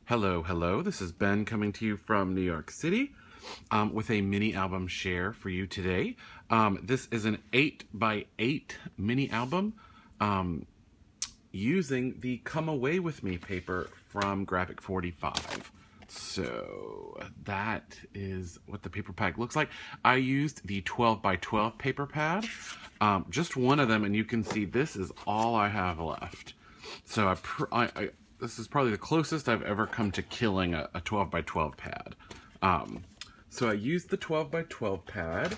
Hello, hello. This is Ben coming to you from New York City with a mini album share for you today. This is an 8x8 mini album using the Come Away With Me paper from Graphic 45. So that is what the paper pack looks like. I used the 12x12 paper pad, just one of them, and you can see this is all I have left. So this is probably the closest I've ever come to killing a 12x12 pad. So I used the 12x12 pad,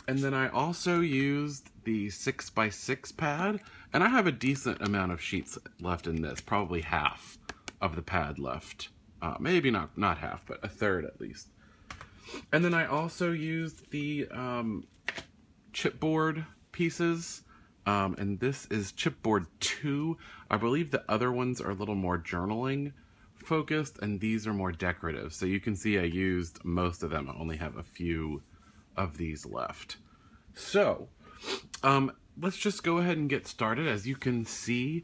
and then I also used the 6x6 pad, and I have a decent amount of sheets left in this, probably half of the pad left. Maybe not half, but a third at least. And then I also used the chipboard pieces, and this is chipboard 2. I believe the other ones are a little more journaling focused, and these are more decorative. So you can see I used most of them. I only have a few of these left. So let's just go ahead and get started. As you can see,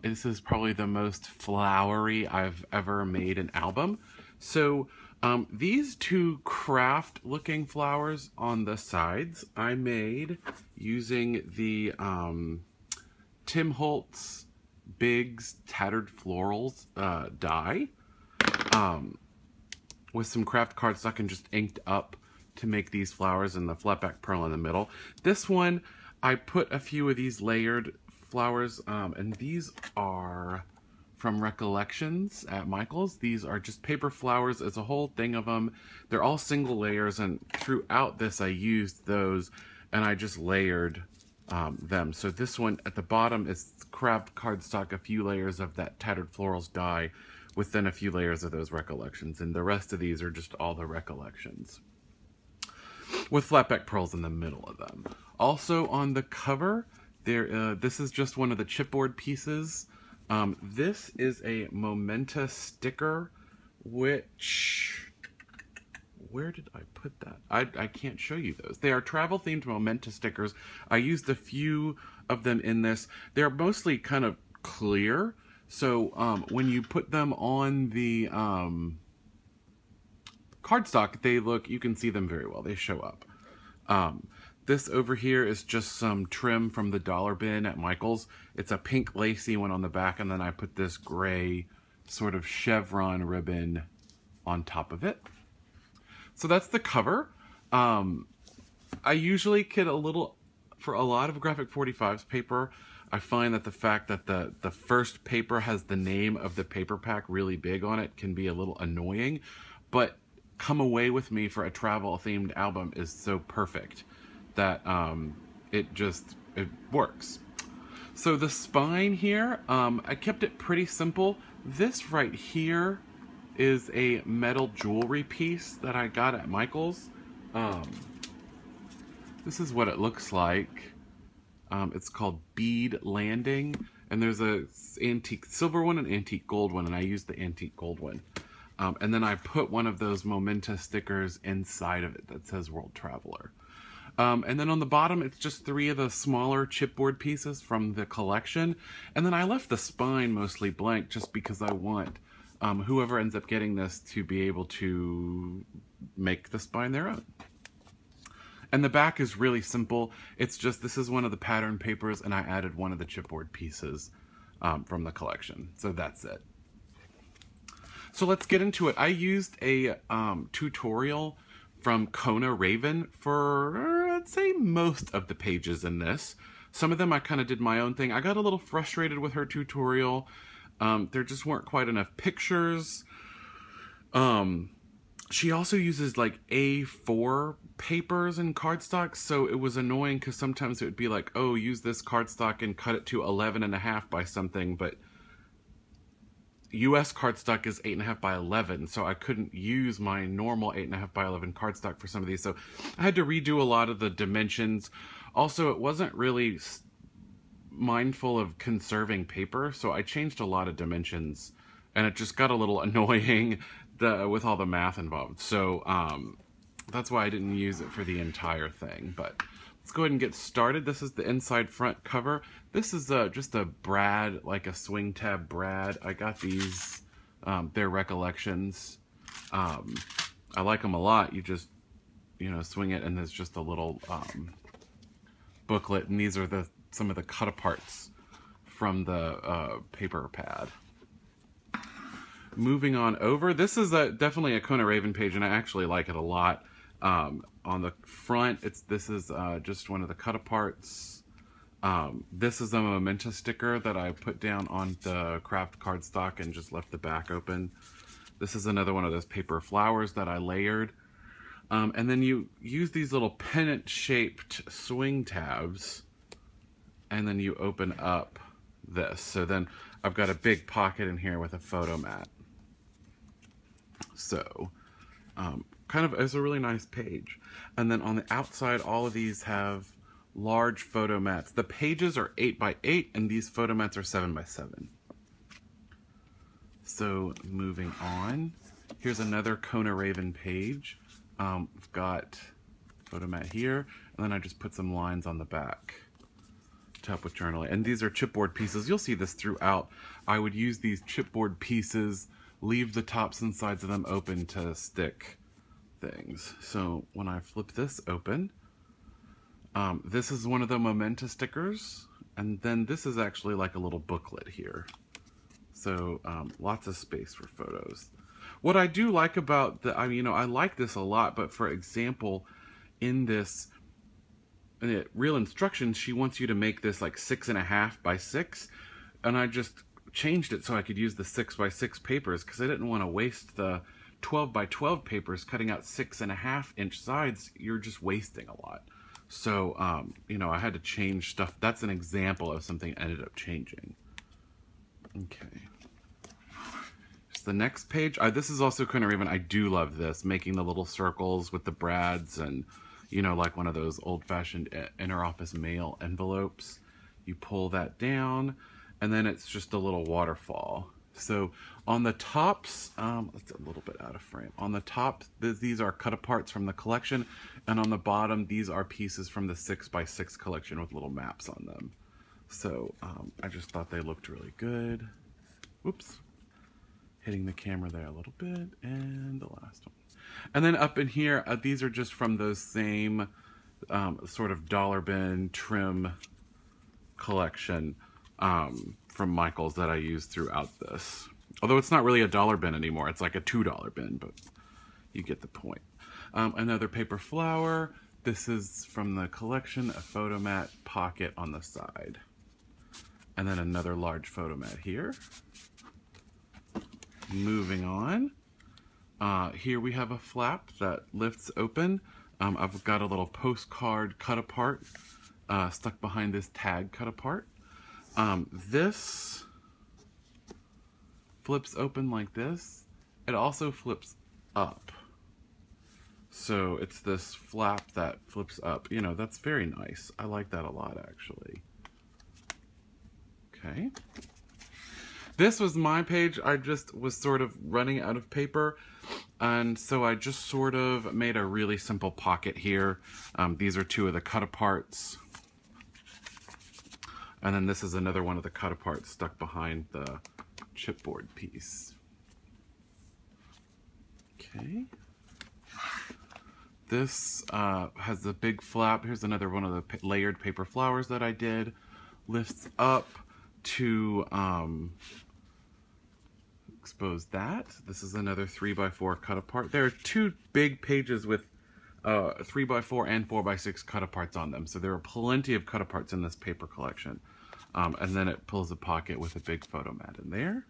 this is probably the most flowery I've ever made an album. So these two craft looking flowers on the sides I made using the Tim Holtz Biggs Tattered Florals die with some craft cardstock and just inked up to make these flowers and the flat back pearl in the middle. This one, I put a few of these layered flowers, and these are from Recollections at Michael's. These are just paper flowers. It's a whole thing of them. They're all single layers, and throughout this I used those and I just layered them. So this one at the bottom is craft cardstock, a few layers of that Tattered Florals die, with then a few layers of those Recollections, and the rest of these are just all the Recollections, with flatback pearls in the middle of them. Also on the cover, this is just one of the chipboard pieces. This is a Momenta sticker, which... where did I put that? I can't show you those. They are travel-themed Momenta stickers. I used a few of them in this. They're mostly kind of clear, so when you put them on the cardstock, you can see them very well. They show up. This over here is just some trim from the dollar bin at Michael's. It's a pink lacy one on the back, and then I put this gray sort of chevron ribbon on top of it. So that's the cover. I usually get for a lot of Graphic 45's paper, I find that the fact that the first paper has the name of the paper pack really big on it can be a little annoying, but Come Away With Me for a travel themed album is so perfect that it works. So the spine here, I kept it pretty simple. This right here is a metal jewelry piece that I got at Michael's. This is what it looks like. It's called Bead Landing, and there's a antique silver one and antique gold one, and I used the antique gold one. And then I put one of those Momenta stickers inside of it that says World Traveler. And then on the bottom, it's just 3 of the smaller chipboard pieces from the collection. And then I left the spine mostly blank just because I want whoever ends up getting this to be able to make the spine their own. And the back is really simple. It's just, this is one of the pattern papers, and I added one of the chipboard pieces from the collection. So that's it. So let's get into it. I used a tutorial from Kona Raven for, I'd say, most of the pages in this. Some of them I kind of did my own thing. I got a little frustrated with her tutorial. There just weren't quite enough pictures. She also uses like A4 papers and cardstock, so it was annoying because sometimes it would be like, oh, use this cardstock and cut it to 11.5 by something, but US cardstock is 8.5 by 11, so I couldn't use my normal 8.5 by 11 cardstock for some of these, so I had to redo a lot of the dimensions. Also, it wasn't really mindful of conserving paper, so I changed a lot of dimensions, and it just got a little annoying with all the math involved. So that's why I didn't use it for the entire thing. But let's go ahead and get started. This is the inside front cover. This is just a brad, like a swing tab brad. I got these their recollections. I like them a lot. You just, you know, swing it and there's just a little booklet, and these are some of the cut aparts from the paper pad. Moving on over, this is definitely a Kona Raven page, and I actually like it a lot. On the front, this is just one of the cut aparts. This is a memento sticker that I put down on the craft cardstock and just left the back open. This is another one of those paper flowers that I layered. And then you use these little pennant-shaped swing tabs, and then you open up this. So then I've got a big pocket in here with a photo mat. So, kind of, it's a really nice page. And then on the outside, all of these have large photo mats. The pages are 8x8, and these photo mats are 7x7. So, moving on, here's another Kona Raven page. We've got photo mat here, and then I just put some lines on the back to help with journaling. And these are chipboard pieces. You'll see this throughout. I would use these chipboard pieces, leave the tops and sides of them open to stick things. So when I flip this open, this is one of the memento stickers, and then this is actually like a little booklet here. So lots of space for photos. What I do like about I like this a lot, but for example, in this real instructions, she wants you to make this like 6.5 by 6, and I just changed it so I could use the 6x6 papers because I didn't want to waste the 12x12 papers. Cutting out 6.5-inch sides, you're just wasting a lot. So, I had to change stuff. That's an example of something I ended up changing. Okay. Just the next page. This is also Kona Raven. I do love this, making the little circles with the brads and, like one of those old-fashioned interoffice mail envelopes. You pull that down, and then it's just a little waterfall. So on the tops, it's a little bit out of frame. On the top, these are cut aparts from the collection, and on the bottom, these are pieces from the 6x6 collection with little maps on them. So I just thought they looked really good. Whoops. Hitting the camera there a little bit, and the last one. And then up in here, these are just from those same sort of dollar bin trim collection from Michaels that I used throughout this. Although it's not really a dollar bin anymore. It's like a $2 bin, but you get the point. Another paper flower. This is from the collection, a photo mat pocket on the side. And then another large photo mat here. Moving on. Here we have a flap that lifts open. I've got a little postcard cut apart stuck behind this tag cut apart. This flips open like this. It also flips up. So it's this flap that flips up. That's very nice. I like that a lot, actually. Okay. This was my page. I just was sort of running out of paper, and so I just sort of made a really simple pocket here. These are two of the cut aparts. And then this is another one of the cut aparts stuck behind the chipboard piece. Okay. This has a big flap. Here's another one of the layered paper flowers that I did. Lifts up to expose that. This is another 3x4 cut apart. There are two big pages with 3x4 and 4x6 cut aparts on them. So there are plenty of cut aparts in this paper collection. And then it pulls a pocket with a big photo mat in there.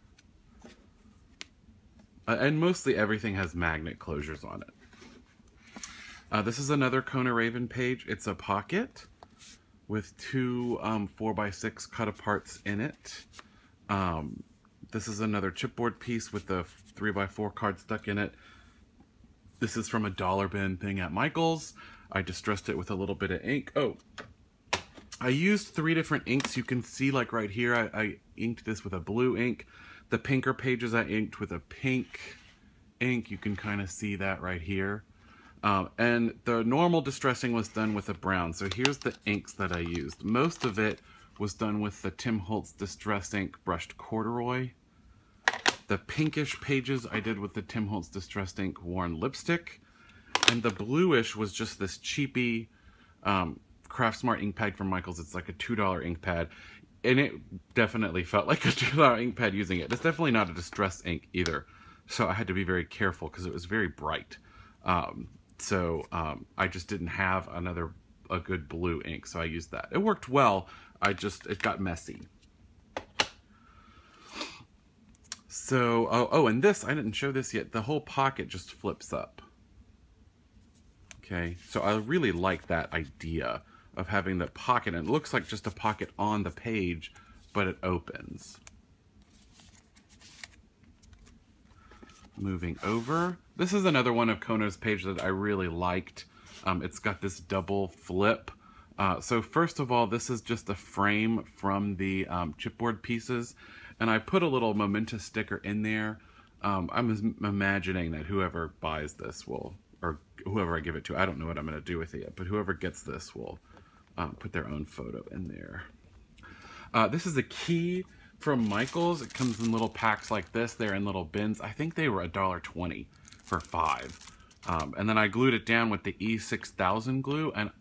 And mostly everything has magnet closures on it. This is another Kona Raven page. It's a pocket with two 4x6 cut aparts in it. This is another chipboard piece with the 3x4 card stuck in it. This is from a dollar bin thing at Michael's. I distressed it with a little bit of ink. Oh, I used 3 different inks. You can see, like right here, I inked this with a blue ink. The pinker pages I inked with a pink ink. You can kind of see that right here. And the normal distressing was done with a brown. So here's the inks that I used. Most of it was done with the Tim Holtz Distress Ink Brushed Corduroy. The pinkish pages I did with the Tim Holtz Distressed Ink Worn Lipstick. And the bluish was just this cheapy Craft Smart ink pad from Michaels. It's like a $2 ink pad. And it definitely felt like a $2 ink pad using it. It's definitely not a distressed ink either. So I had to be very careful because it was very bright. I just didn't have a good blue ink, so I used that. It worked well, it got messy. So, and this, I didn't show this yet. The whole pocket just flips up. Okay, so I really like that idea of having the pocket, and it looks like just a pocket on the page, but it opens. Moving over, this is another one of Kono's page that I really liked. It's got this double flip. So first of all, this is just a frame from the chipboard pieces, and I put a little momentous sticker in there. I'm imagining that whoever buys this will, or whoever I give it to, I don't know what I'm going to do with it yet, but whoever gets this will put their own photo in there. This is a key from Michaels. It comes in little packs like this. They're in little bins. I think they were $1.20 for 5. And then I glued it down with the E6000 glue, and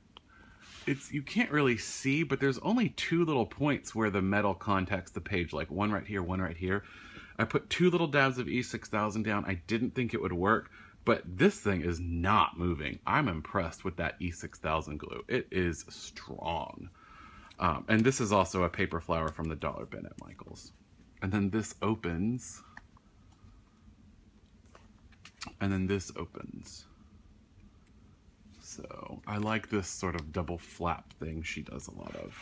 you can't really see, but there's only 2 little points where the metal contacts the page, like one right here, one right here. I put 2 little dabs of E6000 down. I didn't think it would work, but this thing is not moving. I'm impressed with that E6000 glue. It is strong. And this is also a paper flower from the dollar bin at Michaels. And then this opens. And then this opens. So I like this sort of double flap thing she does a lot of.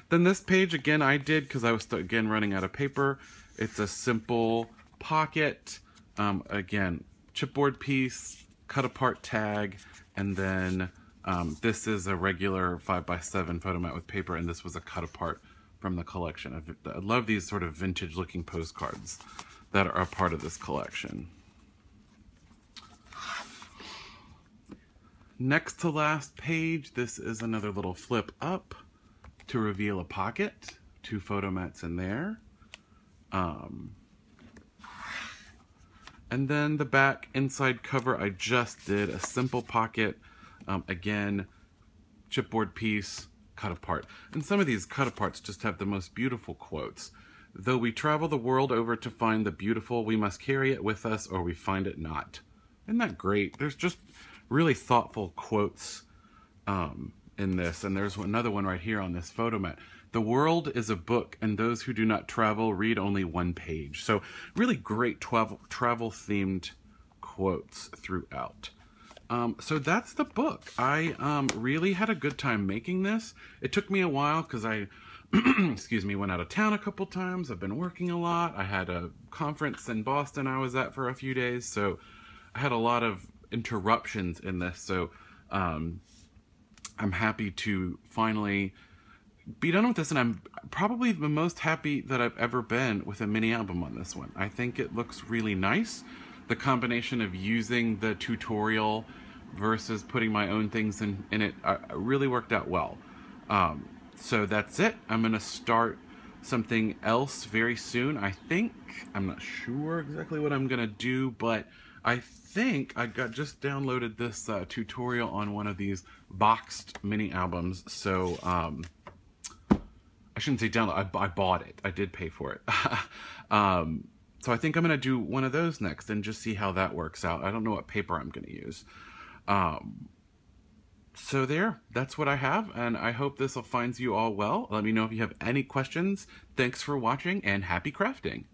Then this page, again, I did because I was, again, running out of paper. It's a simple pocket. Again, chipboard piece, cut apart tag, and then this is a regular 5x7 photo mat with paper, and this was a cut apart from the collection. I love these sort of vintage looking postcards that are a part of this collection. Next to last page, this is another little flip up to reveal a pocket. 2 photo mats in there. And then the back inside cover, I just did a simple pocket. Again, chipboard piece, cut apart. And some of these cut aparts just have the most beautiful quotes. Though we travel the world over to find the beautiful, we must carry it with us or we find it not. Isn't that great? There's just really thoughtful quotes in this. And there's another one right here on this photo mat. The world is a book, and those who do not travel read only one page. So really great travel-themed quotes throughout. So that's the book. I really had a good time making this. It took me a while because I, excuse me, went out of town a couple times. I've been working a lot. I had a conference in Boston I was at for a few days, so I had a lot of interruptions in this. So I'm happy to finally be done with this, and I'm probably the most happy that I've ever been with a mini album on this one. I think it looks really nice. The combination of using the tutorial versus putting my own things in it really worked out well. So that's it. I'm going to start something else very soon, I think. I'm not sure exactly what I'm going to do, but I think I just downloaded this tutorial on one of these boxed mini albums. So I shouldn't say download. I bought it. I did pay for it. So I think I'm going to do one of those next and just see how that works out. I don't know what paper I'm going to use. So that's what I have, and I hope this finds you all well. Let me know if you have any questions. Thanks for watching, and happy crafting.